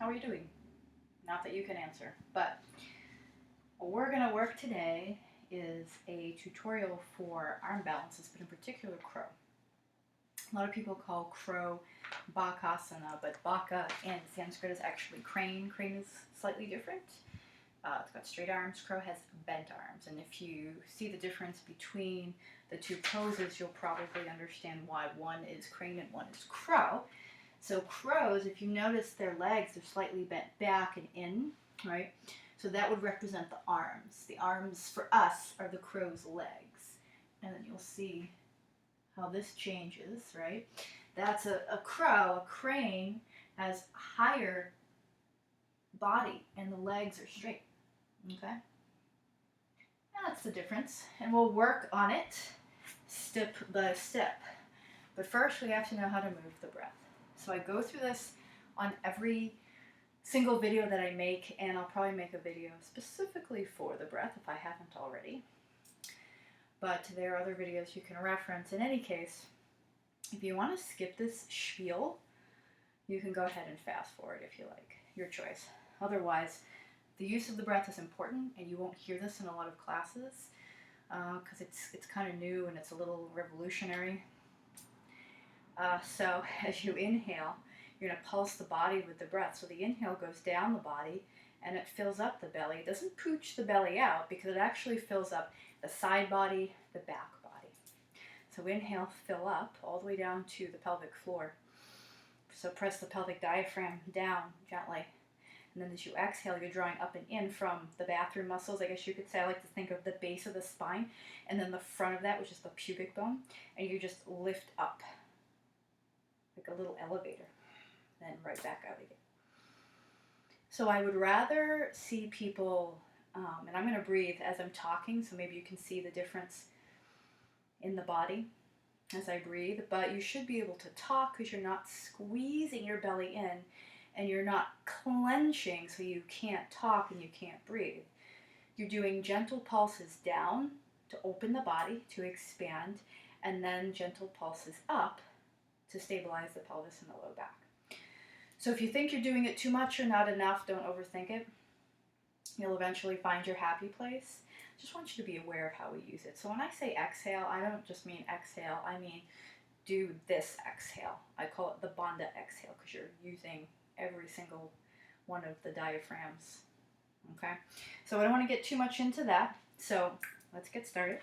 How are you doing? Not that you can answer, but what we're going to work today is a tutorial for arm balances, but in particular crow. A lot of people call crow Kakasana, but Baka in Sanskrit is actually crane. Crane is slightly different. It's got straight arms. Crow has bent arms. And if you see the difference between the two poses, you'll probably understand why one is crane and one is crow. So crows, if you notice their legs are slightly bent back and in, right? So that would represent the arms. The arms for us are the crow's legs. And then you'll see how this changes, right? That's a crow. A crane has higher body and the legs are straight. Okay? That's the difference. And we'll work on it step by step. But first we have to know how to move the breath. So I go through this on every single video that I make, and I'll probably make a video specifically for the breath if I haven't already. But there are other videos you can reference. In any case, if you want to skip this spiel, you can go ahead and fast forward if you like. Your choice. Otherwise, the use of the breath is important, and you won't hear this in a lot of classes because it's kind of new and it's a little revolutionary. So as you inhale, you're going to pulse the body with the breath. So the inhale goes down the body and it fills up the belly. It doesn't pooch the belly out because it actually fills up the side body, the back body. So inhale, fill up all the way down to the pelvic floor. So press the pelvic diaphragm down gently. And then as you exhale, you're drawing up and in from the bathroom muscles, I guess you could say. I like to think of the base of the spine and then the front of that, which is the pubic bone. And you just lift up like a little elevator, then right back out again. So I would rather see people, and I'm going to breathe as I'm talking, so maybe you can see the difference in the body as I breathe, but you should be able to talk because you're not squeezing your belly in and you're not clenching so you can't talk and you can't breathe. You're doing gentle pulses down to open the body, to expand, and then gentle pulses up to stabilize the pelvis and the low back. So if you think you're doing it too much or not enough, don't overthink it. You'll eventually find your happy place. Just want you to be aware of how we use it. So when I say exhale, I don't just mean exhale. I mean do this exhale. I call it the Bandha exhale because you're using every single one of the diaphragms. Okay? So I don't want to get too much into that. So let's get started.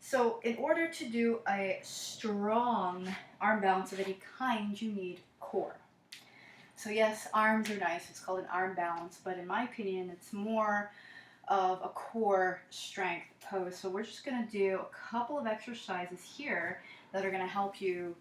So in order to do a strong arm balance of any kind, you need core. So yes, arms are nice. It's called an arm balance, but in my opinion, it's more of a core strength pose. So we're just going to do a couple of exercises here that are going to help you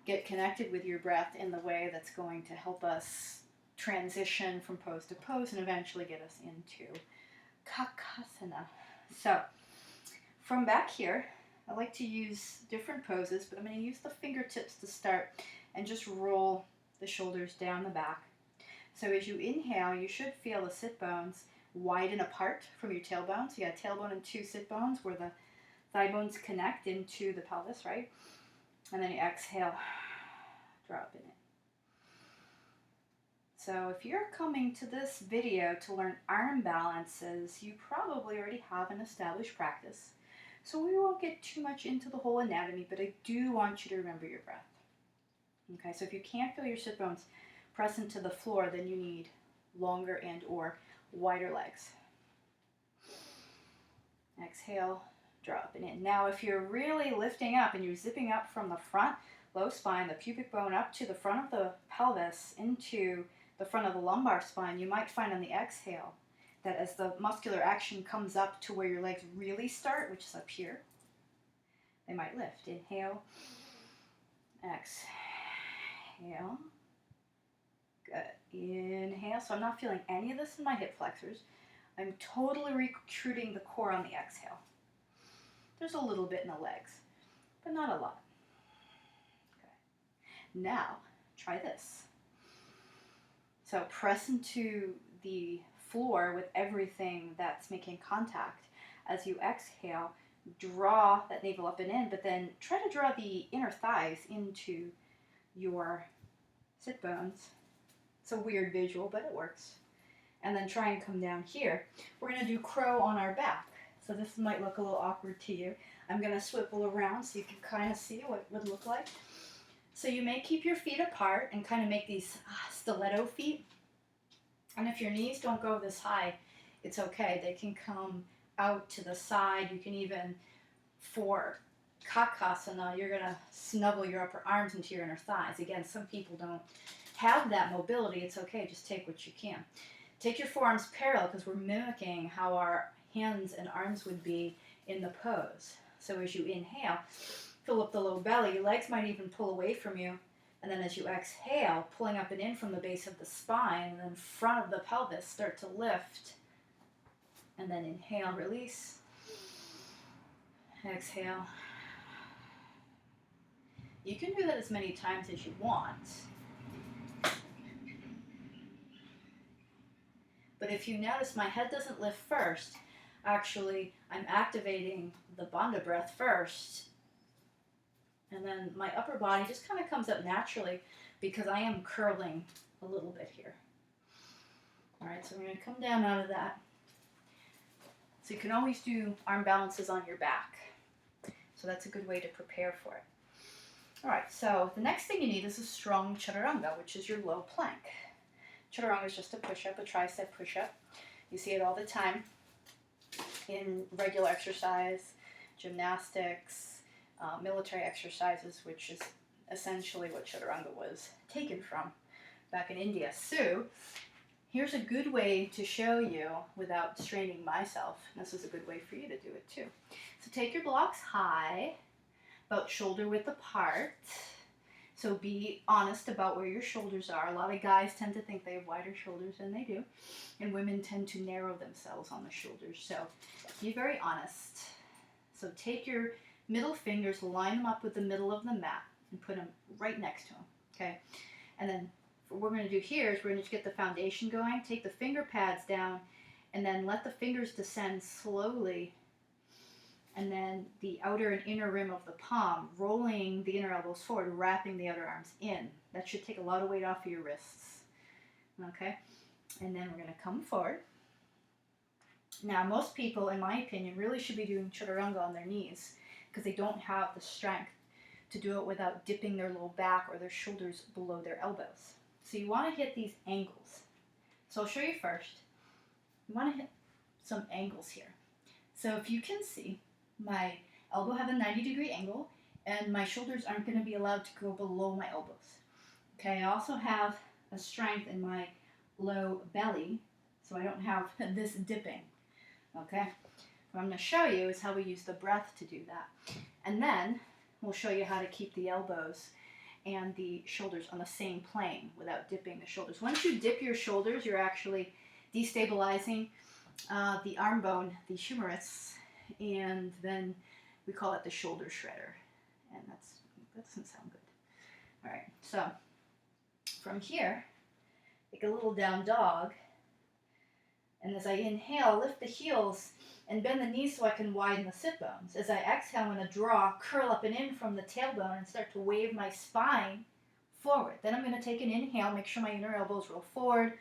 get connected with your breath in the way that's going to help us transition from pose to pose and eventually get us into Kakasana. So from back here, I like to use different poses, but I'm going to use the fingertips to start and just roll the shoulders down the back. So as you inhale, you should feel the sit bones widen apart from your tailbone. So you got a tailbone and two sit bones where the thigh bones connect into the pelvis, right? And then you exhale, drop in it. So if you're coming to this video to learn arm balances, you probably already have an established practice. So we won't get too much into the whole anatomy, but I do want you to remember your breath. Okay, so if you can't feel your sit bones press into the floor, then you need longer and or wider legs. Exhale, drop it in. Now if you're really lifting up and you're zipping up from the front, low spine, the pubic bone up to the front of the pelvis into the front of the lumbar spine, you might find on the exhale that as the muscular action comes up to where your legs really start, which is up here, they might lift. Inhale, exhale. Good. Inhale. So I'm not feeling any of this in my hip flexors. I'm totally recruiting the core on the exhale. There's a little bit in the legs, but not a lot. Okay. Now, try this. So press into the floor with everything that's making contact. As you exhale, draw that navel up and in, but then try to draw the inner thighs into your sit bones It's a weird visual, but it works. And then try and come down here. We're going to do crow on our back. So this might look a little awkward to you. I'm going to swivel around so you can kind of see what it would look like. So you may keep your feet apart and kind of make these stiletto feet. And if your knees don't go this high, it's okay. They can come out to the side. You can even, for Kakasana, you're going to snuggle your upper arms into your inner thighs. Again, some people don't have that mobility. It's okay. Just take what you can. Take your forearms parallel because we're mimicking how our hands and arms would be in the pose. So as you inhale, fill up the low belly. Your legs might even pull away from you. And then as you exhale, pulling up and in from the base of the spine, and then front of the pelvis, start to lift. And then inhale, release. Exhale. You can do that as many times as you want. But if you notice my head doesn't lift first, actually I'm activating the bandha breath first. And then my upper body just kind of comes up naturally because I am curling a little bit here. All right, so we're going to come down out of that. So you can always do arm balances on your back. So that's a good way to prepare for it. All right, so the next thing you need is a strong Chaturanga, which is your low plank. Chaturanga is just a push-up, a tricep push-up. You see it all the time in regular exercise, gymnastics, military exercises, which is essentially what Chaturanga was taken from back in India. So here's a good way to show you without straining myself. This is a good way for you to do it too. So take your blocks high, about shoulder width apart. So be honest about where your shoulders are. A lot of guys tend to think they have wider shoulders than they do, and women tend to narrow themselves on the shoulders. So be very honest. So take your middle fingers, line them up with the middle of the mat, and put them right next to them, okay? And then what we're going to do here is we're going to get the foundation going. Take the finger pads down, and then let the fingers descend slowly. And then the outer and inner rim of the palm, rolling the inner elbows forward, wrapping the outer arms in. That should take a lot of weight off of your wrists. Okay? And then we're going to come forward. Now, most people, in my opinion, really should be doing Chaturanga on their knees because they don't have the strength to do it without dipping their low back or their shoulders below their elbows. So you want to hit these angles. So I'll show you first. You want to hit some angles here. So if you can see, my elbow have a 90-degree angle, and my shoulders aren't going to be allowed to go below my elbows. Okay, I also have a strength in my low belly, so I don't have this dipping. Okay, what I'm going to show you is how we use the breath to do that. And then we'll show you how to keep the elbows and the shoulders on the same plane without dipping the shoulders. Once you dip your shoulders, you're actually destabilizing the arm bone, the humerus, and then we call it the shoulder shredder, and that doesn't sound good. All right, so from here, take a little down dog, and as I inhale, lift the heels and bend the knees so I can widen the sit bones. As I exhale, I'm going to draw, curl up and in from the tailbone and start to wave my spine forward. Then I'm going to take an inhale, make sure my inner elbows roll forward.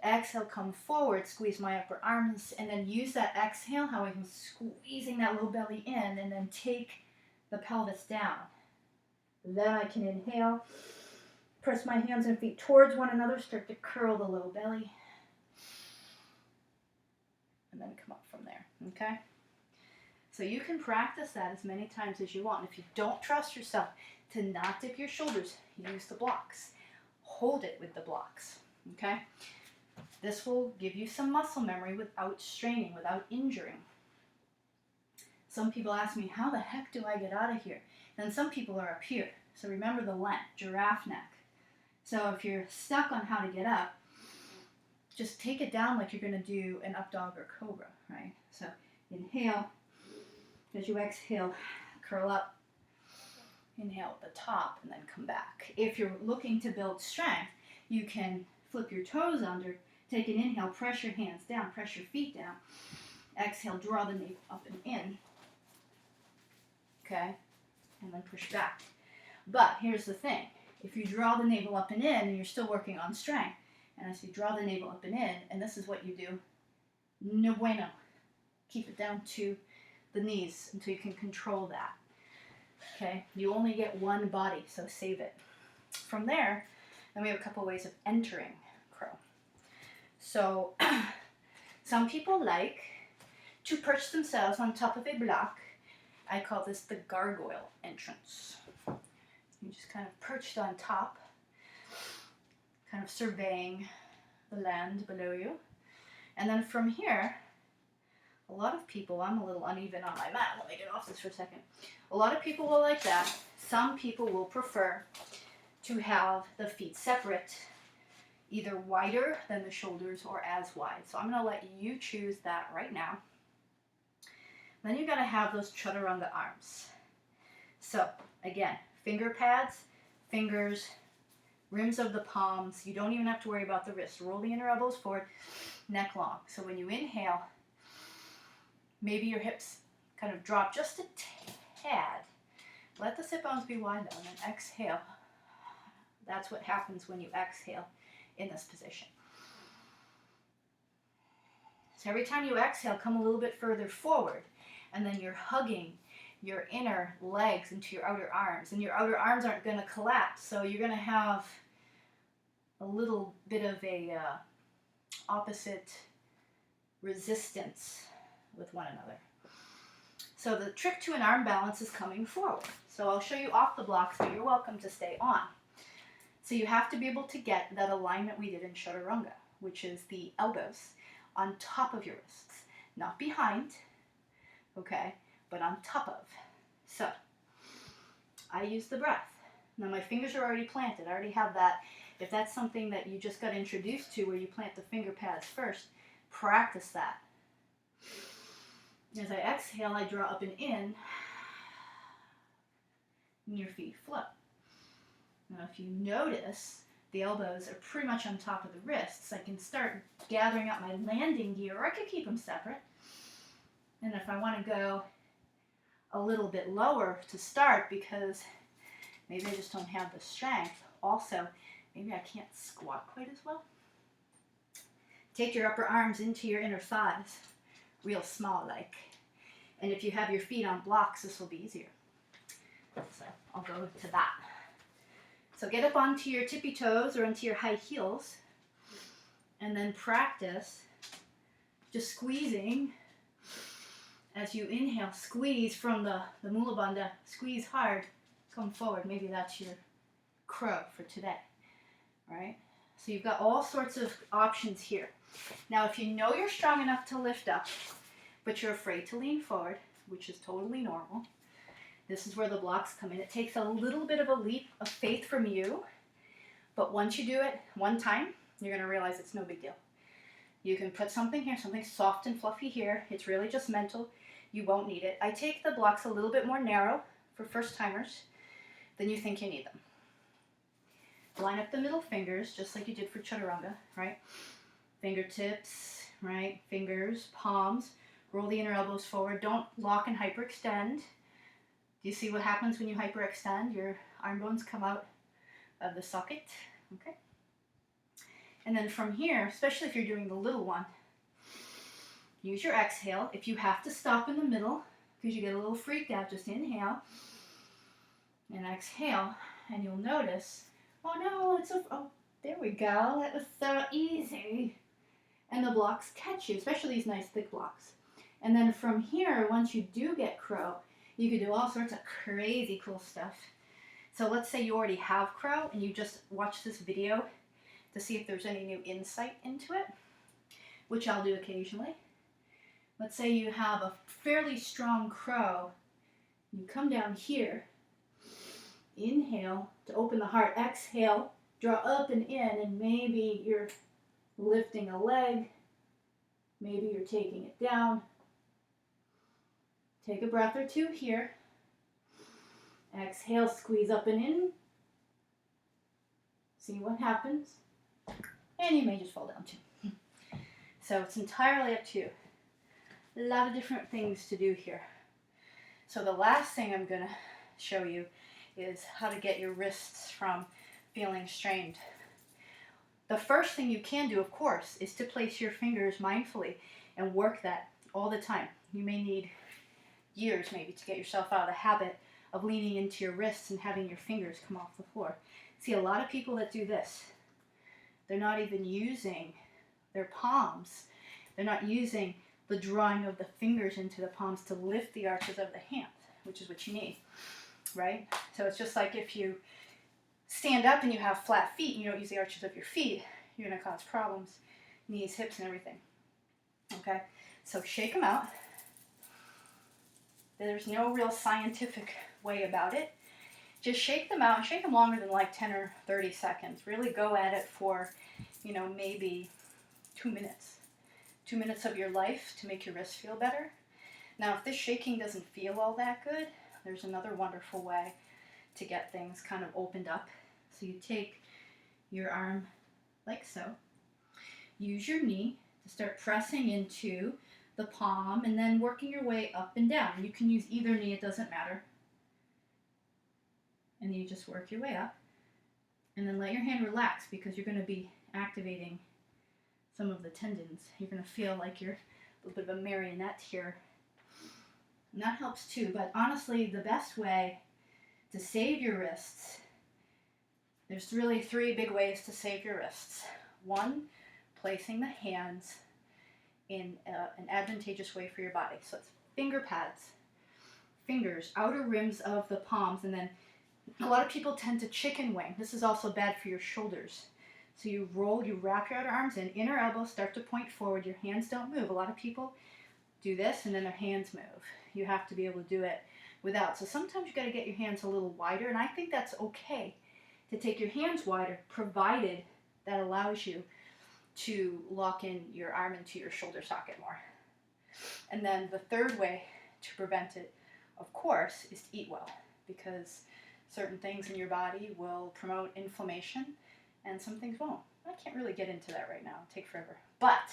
Exhale, come forward, squeeze my upper arms, and then use that exhale, how I'm squeezing that low belly in, and then take the pelvis down. Then I can inhale, press my hands and feet towards one another, start to curl the low belly, and then come up from there, okay? So you can practice that as many times as you want. If you don't trust yourself to not dip your shoulders, use the blocks. Hold it with the blocks, okay? This will give you some muscle memory without straining, without injuring. Some people ask me, how the heck do I get out of here? And some people are up here. So remember the length, giraffe neck. So if you're stuck on how to get up, just take it down like you're going to do an up dog or cobra, right? So inhale. As you exhale, curl up. Inhale at the top and then come back. If you're looking to build strength, you can flip your toes under. Take an inhale, press your hands down, press your feet down. Exhale, draw the navel up and in. Okay? And then push back. But here's the thing. if you draw the navel up and in, and you're still working on strength, and as you draw the navel up and in, and this is what you do, no bueno. Keep it down to the knees until you can control that. Okay, you only get one body, so save it. From there, then we have a couple ways of entering crow. So some people like to perch themselves on top of a block. I call this the gargoyle entrance. You just kind of perched on top, kind of surveying the land below you. And then from here, a lot of people, I'm a little uneven on my mat, let me get off this for a second. A lot of people will like that. Some people will prefer to have the feet separate, either wider than the shoulders or as wide. So I'm going to let you choose that right now. Then you've got to have those Chaturanga arms. So again, finger pads, fingers, rims of the palms. You don't even have to worry about the wrists. Roll the inner elbows forward, neck long. So when you inhale, maybe your hips kind of drop just a tad. Let the sit bones be wide though, and then exhale. That's what happens when you exhale in this position. So every time you exhale, come a little bit further forward, and then you're hugging your inner legs into your outer arms, and your outer arms aren't going to collapse, so you're going to have a little bit of a opposite resistance with one another. So the trick to an arm balance is coming forward. So I'll show you off the blocks, but you're welcome to stay on. So you have to be able to get that alignment we did in Chaturanga, which is the elbows on top of your wrists, not behind, okay, but on top of. So I use the breath. Now my fingers are already planted. I already have that. If that's something that you just got introduced to where you plant the finger pads first, practice that. As I exhale, I draw up and in, and your feet float. Now if you notice, the elbows are pretty much on top of the wrists. I can start gathering up my landing gear, or I could keep them separate. And if I want to go a little bit lower to start because maybe I just don't have the strength, also, maybe I can't squat quite as well. Take your upper arms into your inner thighs, real small like. And if you have your feet on blocks, this will be easier. So I'll go to that. So get up onto your tippy toes or onto your high heels, and then practice just squeezing as you inhale. Squeeze from the Mula Bandha, squeeze hard, come forward. Maybe that's your crow for today, all right? So you've got all sorts of options here. Now, if you know you're strong enough to lift up, but you're afraid to lean forward, which is totally normal, this is where the blocks come in. It takes a little bit of a leap of faith from you, but once you do it one time, you're going to realize it's no big deal. You can put something here, something soft and fluffy here. It's really just mental. You won't need it. I take the blocks a little bit more narrow for first timers than you think you need them. Line up the middle fingers, just like you did for Chaturanga, right? Fingertips, right? Fingers, palms. Roll the inner elbows forward. Don't lock and hyperextend. Do you see what happens when you hyperextend? Your arm bones come out of the socket, okay? And then from here, especially if you're doing the little one, use your exhale. If you have to stop in the middle because you get a little freaked out, just inhale and exhale, and you'll notice, oh no, oh, there we go. That was so easy. And the blocks catch you, especially these nice thick blocks. And then from here, once you do get crow, you could do all sorts of crazy cool stuff. So let's say you already have crow and you just watch this video to see if there's any new insight into it, which I'll do occasionally. Let's say you have a fairly strong crow. You come down here, inhale to open the heart, exhale, draw up and in, and maybe you're lifting a leg, maybe you're taking it down. Take a breath or two here. Exhale, squeeze up and in. See what happens. And you may just fall down too. So it's entirely up to you. A lot of different things to do here. So the last thing I'm going to show you is how to get your wrists from feeling strained. The first thing you can do, of course, is to place your fingers mindfully and work that all the time. You may need years maybe to get yourself out of the habit of leaning into your wrists and having your fingers come off the floor. See, a lot of people that do this, they're not even using their palms. They're not using the drawing of the fingers into the palms to lift the arches of the hands, which is what you need, right? So it's just like if you stand up and you have flat feet and you don't use the arches of your feet, you're going to cause problems, knees, hips, and everything. Okay? So shake them out. There's no real scientific way about it. Just shake them out and shake them longer than like 10 or 30 seconds. Really go at it for, maybe 2 minutes. 2 minutes of your life to make your wrists feel better. Now, if this shaking doesn't feel all that good, there's another wonderful way to get things kind of opened up. So you take your arm like so. Use your knee to start pressing into the palm and then working your way up and down. You can use either knee, it doesn't matter. And you just work your way up. And then let your hand relax because you're going to be activating some of the tendons. You're going to feel like you're a little bit of a marionette here. And that helps too. But honestly, the best way to save your wrists, there's really 3 big ways to save your wrists. 1, placing the hands in an advantageous way for your body. So it's finger pads, fingers, outer rims of the palms, and then a lot of people tend to chicken wing. This is also bad for your shoulders. So you wrap your outer arms in, inner elbows start to point forward, your hands don't move. A lot of people do this and then their hands move. You have to be able to do it without. So sometimes you got to get your hands a little wider, and I think that's okay to take your hands wider, provided that allows you to lock in your arm into your shoulder socket more. And then the third way to prevent it, of course, is to eat well, because certain things in your body will promote inflammation and some things won't. I can't really get into that right now, it'll take forever. But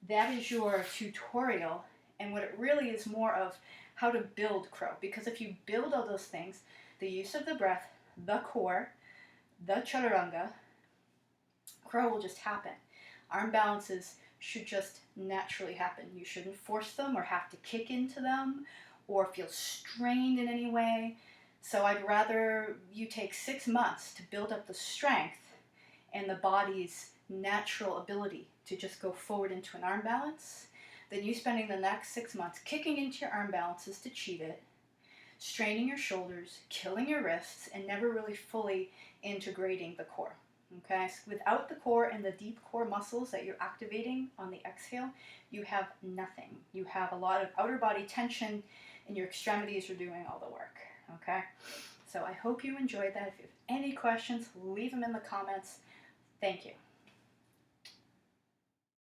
that is your tutorial, and what it really is more of how to build crow. Because if you build all those things, the use of the breath, the core, the chaturanga, crow will just happen. Arm balances should just naturally happen. You shouldn't force them or have to kick into them or feel strained in any way. So I'd rather you take 6 months to build up the strength and the body's natural ability to just go forward into an arm balance than you spending the next 6 months kicking into your arm balances to cheat it, straining your shoulders, killing your wrists, and never really fully integrating the core. Okay, so without the core and the deep core muscles that you're activating on the exhale, you have nothing. You have a lot of outer body tension and your extremities are doing all the work. Okay, so I hope you enjoyed that. If you have any questions, leave them in the comments. Thank you.